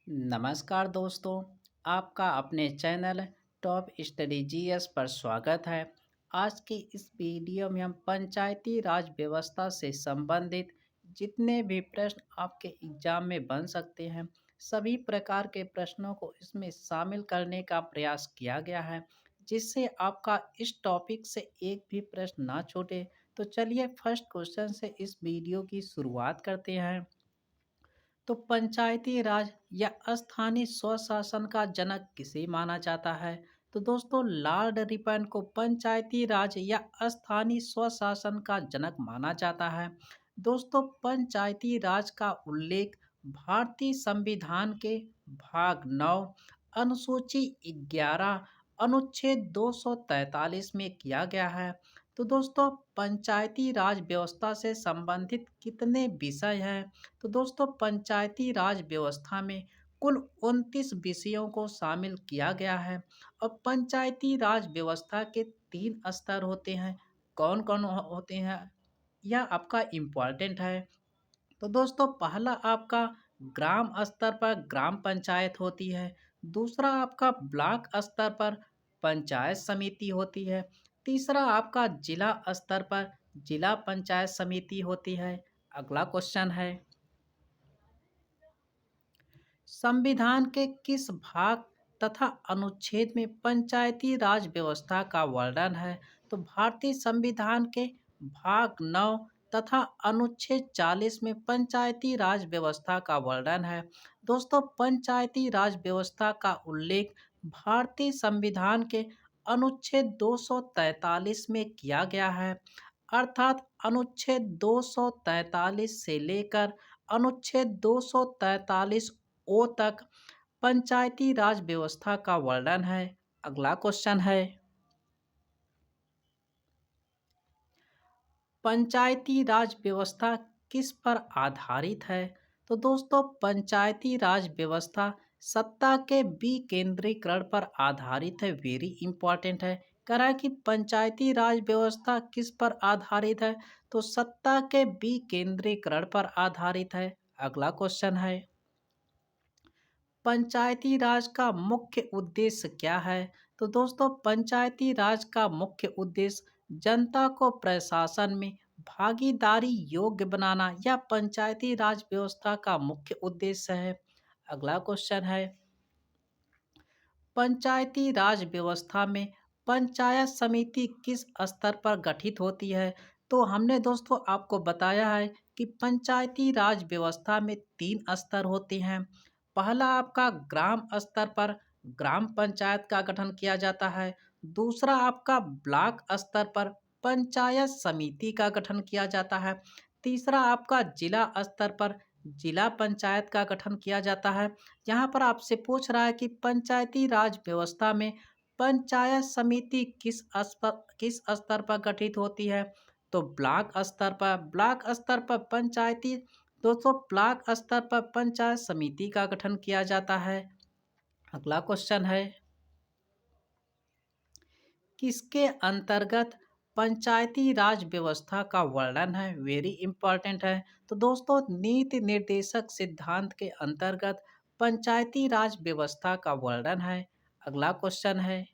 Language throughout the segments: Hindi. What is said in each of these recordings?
नमस्कार दोस्तों, आपका अपने चैनल टॉप स्टडी जीएस पर स्वागत है। आज की इस वीडियो में हम पंचायती राज व्यवस्था से संबंधित जितने भी प्रश्न आपके एग्जाम में बन सकते हैं, सभी प्रकार के प्रश्नों को इसमें शामिल करने का प्रयास किया गया है, जिससे आपका इस टॉपिक से एक भी प्रश्न ना छूटे। तो चलिए फर्स्ट क्वेश्चन से इस वीडियो की शुरुआत करते हैं। तो पंचायती राज या स्थानीय स्वशासन का जनक किसे माना जाता है? तो दोस्तों लॉर्ड रिपन को पंचायती राज या स्थानीय स्वशासन का जनक माना जाता है। दोस्तों पंचायती राज का उल्लेख भारतीय संविधान के भाग 9 अनुसूची 11 अनुच्छेद 243 में किया गया है। तो दोस्तों पंचायती राज व्यवस्था से संबंधित कितने विषय हैं? तो दोस्तों पंचायती राज व्यवस्था में कुल 29 विषयों को शामिल किया गया है। और पंचायती राज व्यवस्था के 3 स्तर होते हैं। कौन कौन होते हैं यह आपका इम्पॉर्टेंट है। तो दोस्तों पहला आपका ग्राम स्तर पर ग्राम पंचायत होती है। दूसरा आपका ब्लॉक स्तर पर पंचायत समिति होती है। तीसरा आपका जिला स्तर पर जिला पंचायत समिति होती है। अगला क्वेश्चन है, संविधान के किस भाग तथा अनुच्छेद में पंचायती राज व्यवस्था का वर्णन है? तो भारतीय संविधान के भाग 9 तथा अनुच्छेद 40 में पंचायती राज व्यवस्था का वर्णन है। दोस्तों पंचायती राज व्यवस्था का उल्लेख भारतीय संविधान के अनुच्छेद 243 में किया गया है। अर्थात अनुच्छेद 243 से लेकर अनुच्छेद 243 ओ तक पंचायती राज व्यवस्था का वर्णन है। अगला क्वेश्चन है, पंचायती राज व्यवस्था किस पर आधारित है? तो दोस्तों पंचायती राज व्यवस्था सत्ता के विकेंद्रीकरण पर आधारित है। वेरी इंपॉर्टेंट है। कह रहा है कि पंचायती राज व्यवस्था किस पर आधारित है? तो सत्ता के विकेंद्रीकरण पर आधारित है। अगला क्वेश्चन है, पंचायती राज का मुख्य उद्देश्य क्या है? तो दोस्तों पंचायती राज का मुख्य उद्देश्य जनता को प्रशासन में भागीदारी योग्य बनाना या पंचायती राज व्यवस्था का मुख्य उद्देश्य है। अगला क्वेश्चन है, पंचायती राज व्यवस्था में पंचायत समिति किस स्तर पर गठित होती है? तो हमने दोस्तों आपको बताया है कि पंचायती राज व्यवस्था में 3 स्तर होते हैं। पहला आपका ग्राम स्तर पर ग्राम पंचायत का गठन किया जाता है। दूसरा आपका ब्लॉक स्तर पर पंचायत समिति का गठन किया जाता है। तीसरा आपका जिला स्तर पर जिला पंचायत का गठन किया जाता है। यहाँ पर आपसे पूछ रहा है कि पंचायती राज व्यवस्था में पंचायत समिति किस स्तर पर गठित होती है? तो ब्लॉक स्तर पर पंचायती दोस्तों ब्लॉक स्तर पर पंचायत समिति का गठन किया जाता है। अगला क्वेश्चन है, किसके अंतर्गत पंचायती राज व्यवस्था का वर्णन है? वेरी इंपॉर्टेंट है। तो दोस्तों नीति निर्देशक सिद्धांत के अंतर्गत पंचायती राज व्यवस्था का वर्णन है। अगला क्वेश्चन है,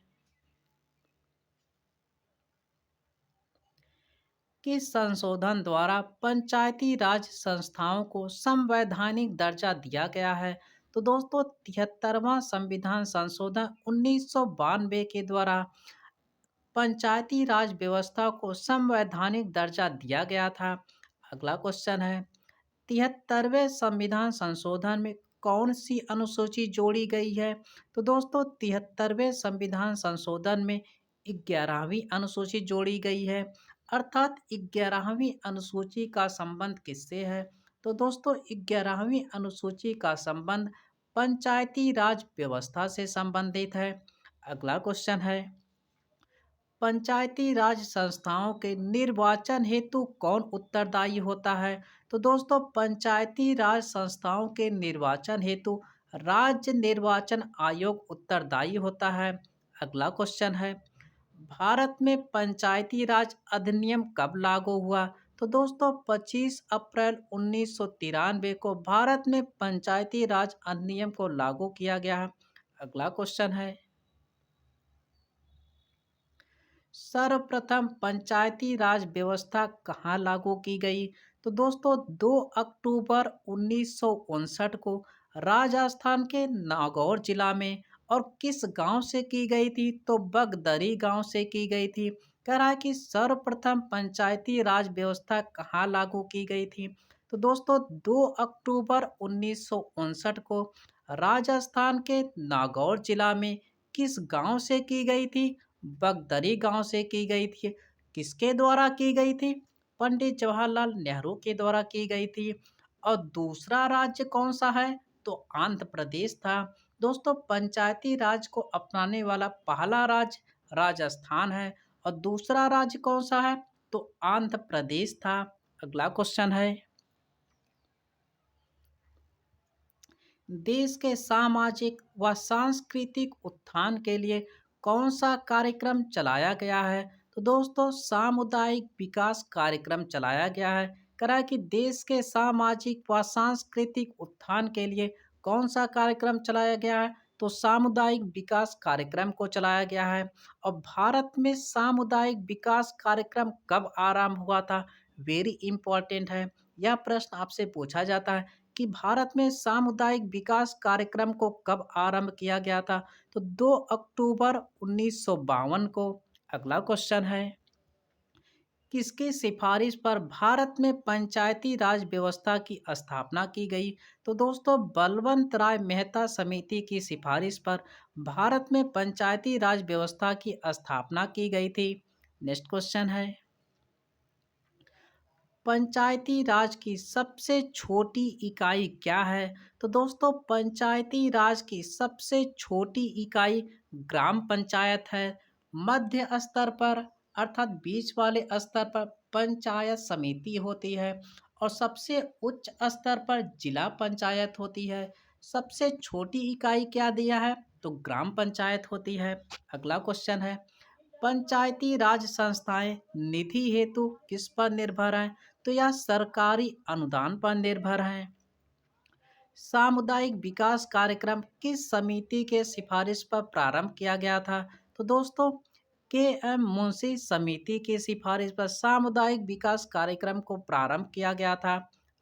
किस संशोधन द्वारा पंचायती राज संस्थाओं को संवैधानिक दर्जा दिया गया है? तो दोस्तों 73वां संविधान संशोधन 1992 के द्वारा पंचायती राज व्यवस्था को संवैधानिक दर्जा दिया गया था। अगला क्वेश्चन है, 73वें संविधान संशोधन में कौन सी अनुसूची जोड़ी गई है? तो दोस्तों 73वें संविधान संशोधन में 11वीं अनुसूची जोड़ी गई है। अर्थात 11वीं अनुसूची का संबंध किससे है? तो दोस्तों 11वीं अनुसूची का संबंध पंचायती राज व्यवस्था से संबंधित है। अगला क्वेश्चन है, पंचायती राज संस्थाओं के निर्वाचन हेतु कौन उत्तरदायी होता है? तो दोस्तों पंचायती राज संस्थाओं के निर्वाचन हेतु राज्य निर्वाचन आयोग उत्तरदायी होता है। अगला क्वेश्चन है, भारत में पंचायती राज अधिनियम कब लागू हुआ? तो दोस्तों 25 अप्रैल 1993 को भारत में पंचायती राज अधिनियम को लागू किया गया है। अगला क्वेश्चन है, सर्वप्रथम पंचायती राज व्यवस्था कहाँ लागू की गई? तो दोस्तों 2 अक्टूबर 1959 को राजस्थान के नागौर जिला में, और किस गांव से की गई थी? तो बगदरी गांव से की गई थी। कह रहा है कि सर्वप्रथम पंचायती राज व्यवस्था कहाँ लागू की गई थी? तो दोस्तों 2 अक्टूबर 1959 को राजस्थान के नागौर जिला में किस गांव से की गई थी? बगदरी गांव से की गई थी। किसके द्वारा की गई थी? पंडित जवाहरलाल नेहरू के द्वारा की गई थी। और दूसरा राज्य कौन सा है? तो आंध्र प्रदेश था। दोस्तों पंचायती राज को अपनाने वाला पहला राज्य राजस्थान है, और दूसरा राज्य कौन सा है? तो आंध्र प्रदेश था। अगला क्वेश्चन है, देश के सामाजिक व सांस्कृतिक उत्थान के लिए कौन सा कार्यक्रम चलाया गया है? तो दोस्तों सामुदायिक विकास कार्यक्रम चलाया गया है। करा कि देश के सामाजिक व सांस्कृतिक उत्थान के लिए कौन सा कार्यक्रम चलाया गया है? तो सामुदायिक विकास कार्यक्रम को चलाया गया है। और भारत में सामुदायिक विकास कार्यक्रम कब आरंभ हुआ था? वेरी इंपॉर्टेंट है। यह प्रश्न आपसे पूछा जाता है कि भारत में सामुदायिक विकास कार्यक्रम को कब आरंभ किया गया था? तो 2 अक्टूबर 1952 को। अगला क्वेश्चन है, किसकी सिफारिश पर भारत में पंचायती राज व्यवस्था की स्थापना की गई? तो दोस्तों बलवंत राय मेहता समिति की सिफारिश पर भारत में पंचायती राज व्यवस्था की स्थापना की गई थी। नेक्स्ट क्वेश्चन है, पंचायती राज की सबसे छोटी इकाई क्या है? तो दोस्तों पंचायती राज की सबसे छोटी इकाई ग्राम पंचायत है। मध्य स्तर पर अर्थात बीच वाले स्तर पर पंचायत समिति होती है, और सबसे उच्च स्तर पर जिला पंचायत होती है। सबसे छोटी इकाई क्या दिया है? तो ग्राम पंचायत होती है। अगला क्वेश्चन है, पंचायती राज संस्थाएं निधि हेतु किस पर निर्भर हैं? तो यह सरकारी अनुदान पर निर्भर हैं। सामुदायिक विकास कार्यक्रम किस समिति के सिफारिश पर प्रारंभ किया गया था? तो दोस्तों के एम मुंशी समिति की सिफारिश पर सामुदायिक विकास कार्यक्रम को प्रारंभ किया गया था।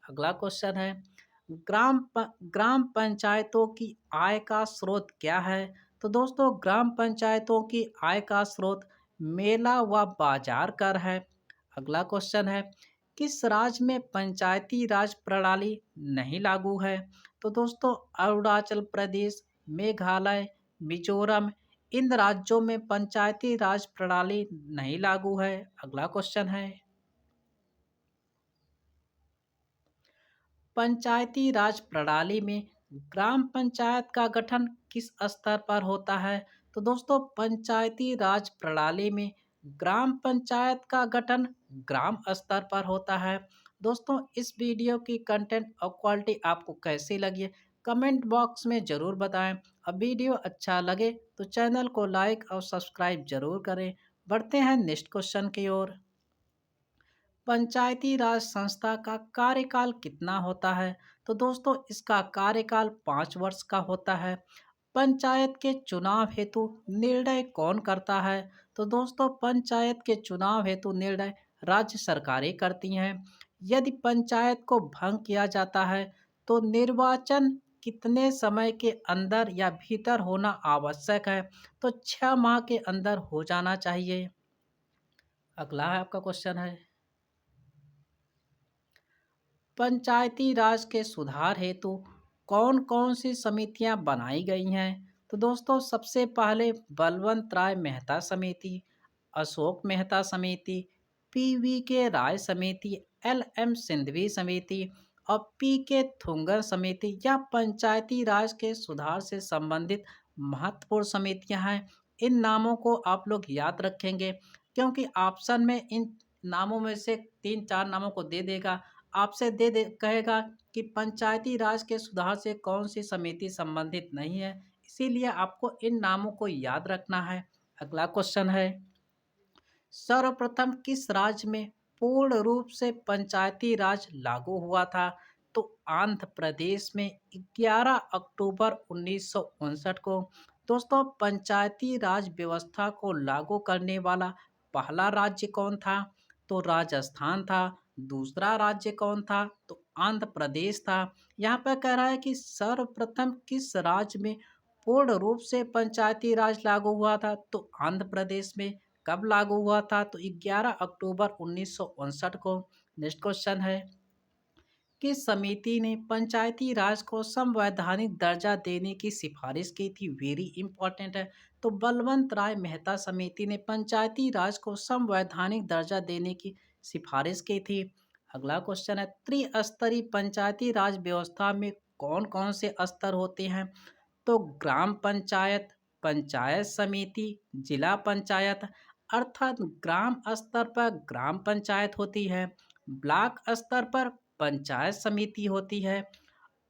अगला क्वेश्चन है, ग्राम पंचायतों की आय का स्रोत क्या है? तो दोस्तों ग्राम पंचायतों की आय का स्रोत मेला व बाजार कर है। अगला क्वेश्चन है, किस राज्य में पंचायती राज प्रणाली नहीं लागू है? तो दोस्तों अरुणाचल प्रदेश, मेघालय, मिजोरम, इन राज्यों में पंचायती राज प्रणाली नहीं लागू है। अगला क्वेश्चन है, पंचायती राज प्रणाली में ग्राम पंचायत का गठन किस स्तर पर होता है? तो दोस्तों पंचायती राज प्रणाली में ग्राम पंचायत का गठन ग्राम स्तर पर होता है। दोस्तों इस वीडियो की कंटेंट और क्वालिटी आपको कैसी लगी है, कमेंट बॉक्स में ज़रूर बताएं। अब वीडियो अच्छा लगे तो चैनल को लाइक और सब्सक्राइब जरूर करें। बढ़ते हैं नेक्स्ट क्वेश्चन की ओर, पंचायती राज संस्था का कार्यकाल कितना होता है? तो दोस्तों इसका कार्यकाल 5 वर्ष का होता है। पंचायत के चुनाव हेतु निर्णय कौन करता है? तो दोस्तों पंचायत के चुनाव हेतु निर्णय राज्य सरकारें करती हैं। यदि पंचायत को भंग किया जाता है तो निर्वाचन कितने समय के अंदर या भीतर होना आवश्यक है? तो 6 माह के अंदर हो जाना चाहिए। अगला है आपका क्वेश्चन है, पंचायती राज के सुधार हेतु कौन कौन सी समितियां बनाई गई हैं? तो दोस्तों सबसे पहले बलवंत राय मेहता समिति, अशोक मेहता समिति, पीवी के राय समिति, एल एम सिंधवी समिति और पी के थुंगर समिति, या पंचायती राज के सुधार से संबंधित महत्वपूर्ण समितियां हैं। इन नामों को आप लोग याद रखेंगे, क्योंकि ऑप्शन में इन नामों में से 3-4 नामों को दे देगा। आपसे दे कहेगा कि पंचायती राज के सुधार से कौन सी समिति संबंधित नहीं है, इसीलिए आपको इन नामों को याद रखना है। अगला क्वेश्चन है, सर्वप्रथम किस राज्य में पूर्ण रूप से पंचायती राज लागू हुआ था? तो आंध्र प्रदेश में 11 अक्टूबर 1959 को दोस्तों पंचायती राज व्यवस्था को लागू करने वाला पहला राज्य कौन था? तो राजस्थान था। दूसरा राज्य कौन था? तो आंध्र प्रदेश था। यहाँ पर कह रहा है कि सर्वप्रथम किस राज्य में पूर्ण रूप से पंचायती राज लागू हुआ था? तो आंध्र प्रदेश में। कब लागू हुआ था? तो 11 अक्टूबर 1959 को। नेक्स्ट क्वेश्चन है, किस समिति ने पंचायती राज को संवैधानिक दर्जा देने की सिफारिश की थी? वेरी इंपॉर्टेंट है। तो बलवंत राय मेहता समिति ने पंचायती राज को संवैधानिक दर्जा देने की सिफारिश की थी। अगला क्वेश्चन है, त्रिस्तरीय पंचायती राज व्यवस्था में कौन कौन से स्तर होते हैं? तो ग्राम पंचायत, पंचायत समिति, जिला पंचायत, अर्थात ग्राम स्तर पर ग्राम पंचायत होती है, ब्लॉक स्तर पर पंचायत समिति होती है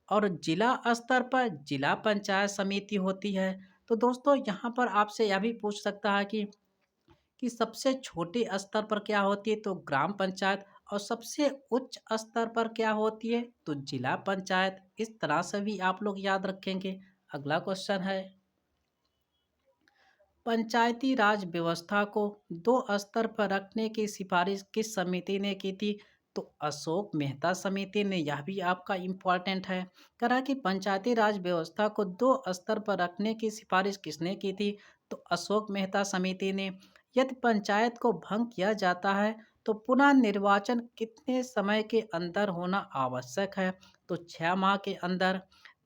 और जिला स्तर पर जिला पंचायत समिति होती है। तो दोस्तों यहाँ पर आपसे यह भी पूछ सकता है कि सबसे छोटे स्तर पर क्या होती है? तो ग्राम पंचायत। और सबसे उच्च स्तर पर क्या होती है? तो जिला पंचायत। इस तरह से भी आप लोग याद रखेंगे। अगला क्वेश्चन है, पंचायती राज व्यवस्था को दो स्तर पर रखने की सिफारिश किस समिति ने की थी? तो अशोक मेहता समिति ने। यह भी आपका इम्पोर्टेंट है। करा कि पंचायती राज व्यवस्था को दो स्तर पर रखने की सिफारिश किसने की थी? तो अशोक मेहता समिति ने। यदि पंचायत को भंग किया जाता है तो पुनः निर्वाचन कितने समय के अंदर होना आवश्यक है? तो 6 माह के अंदर।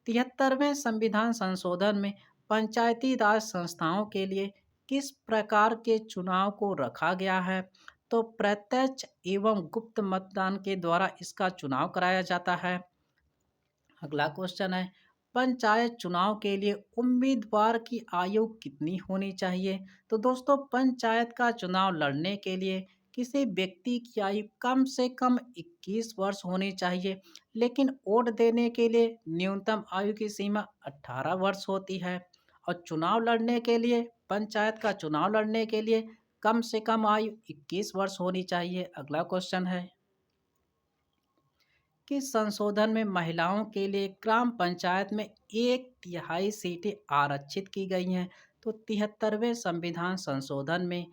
73वें संविधान संशोधन में पंचायती राज संस्थाओं के लिए किस प्रकार के चुनाव को रखा गया है? तो प्रत्यक्ष एवं गुप्त मतदान के द्वारा इसका चुनाव कराया जाता है। अगला क्वेश्चन है, पंचायत चुनाव के लिए उम्मीदवार की आयु कितनी होनी चाहिए? तो दोस्तों पंचायत का चुनाव लड़ने के लिए किसी व्यक्ति की आयु कम से कम 21 वर्ष होनी चाहिए, लेकिन वोट देने के लिए न्यूनतम आयु की सीमा 18 वर्ष होती है। और चुनाव लड़ने के लिए, पंचायत का चुनाव लड़ने के लिए कम से कम आयु 21 वर्ष होनी चाहिए। अगला क्वेश्चन है, कि संशोधन में महिलाओं के लिए ग्राम पंचायत में 1/3 सीटें आरक्षित की गई हैं? तो 73वें संविधान संशोधन में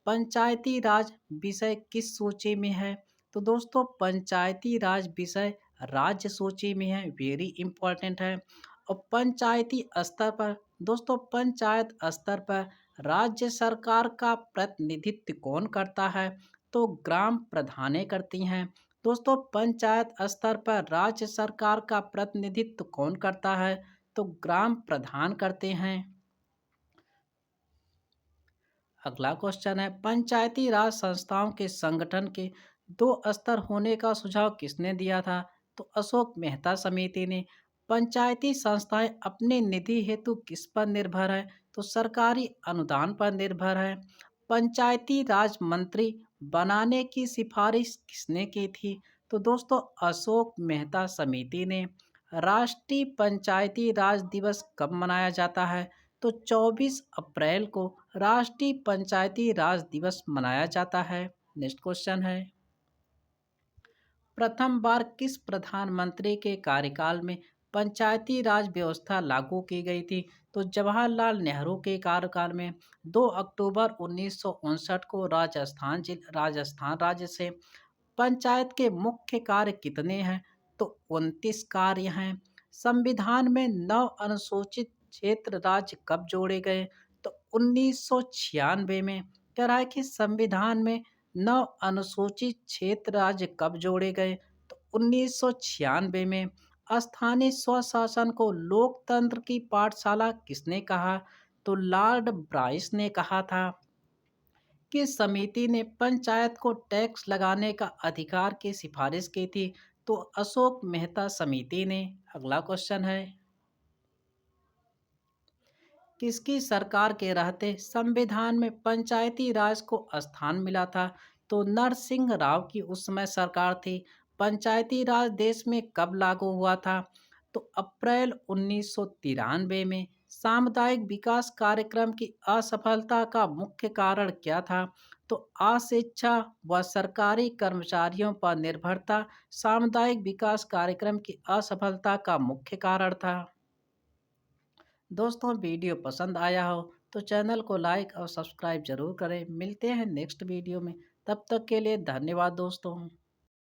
पंचायती राज विषय किस सूची में है? तो दोस्तों पंचायती राज विषय राज्य सूची में है। वेरी इंपॉर्टेंट है। और पंचायती स्तर पर दोस्तों, पंचायत स्तर पर राज्य सरकार का प्रतिनिधित्व कौन करता है? तो ग्राम प्रधानें करती हैं। दोस्तों पंचायत स्तर पर राज्य सरकार का प्रतिनिधित्व कौन करता है? तो ग्राम प्रधान करते हैं। अगला क्वेश्चन है, पंचायती राज संस्थाओं के संगठन के दो स्तर होने का सुझाव किसने दिया था? तो अशोक मेहता समिति ने। पंचायती संस्थाएं अपने निधि हेतु किस पर निर्भर है? तो सरकारी अनुदान पर निर्भर है। पंचायती राज मंत्री बनाने की सिफारिश किसने की थी? तो दोस्तों अशोक मेहता समिति ने। राष्ट्रीय पंचायती राज दिवस कब मनाया जाता है? तो 24 अप्रैल को राष्ट्रीय पंचायती राज दिवस मनाया जाता है। नेक्स्ट क्वेश्चन है, प्रथम बार किस प्रधानमंत्री के कार्यकाल में पंचायती राज व्यवस्था लागू की गई थी? तो जवाहरलाल नेहरू के कार्यकाल में 2 अक्टूबर 1959 को राजस्थान राज्य से। पंचायत के मुख्य कार्य कितने हैं? तो 29 कार्य हैं। संविधान में 9 अनुसूचित क्षेत्र राज्य कब जोड़े गए? तो 1996 में। कह रहा है कि संविधान में 9 अनुसूचित क्षेत्र राज्य कब जोड़े गए? तो 1996 में। स्थानीय स्वशासन को लोकतंत्र की पाठशाला किसने कहा? तो लॉर्ड ब्राइस ने कहा था। किस समिति ने पंचायत को टैक्स लगाने का अधिकार की सिफारिश की थी? तो अशोक मेहता समिति ने। अगला क्वेश्चन है, किसकी सरकार के रहते संविधान में पंचायती राज को स्थान मिला था? तो नरसिंह राव की उस समय सरकार थी। पंचायती राज देश में कब लागू हुआ था? तो अप्रैल 1993 में। सामुदायिक विकास कार्यक्रम की असफलता का मुख्य कारण क्या था? तो अशिक्षा व सरकारी कर्मचारियों पर निर्भरता सामुदायिक विकास कार्यक्रम की असफलता का मुख्य कारण था। दोस्तों, वीडियो पसंद आया हो तो चैनल को लाइक और सब्सक्राइब जरूर करें। मिलते हैं नेक्स्ट वीडियो में। तब तक के लिए धन्यवाद दोस्तों।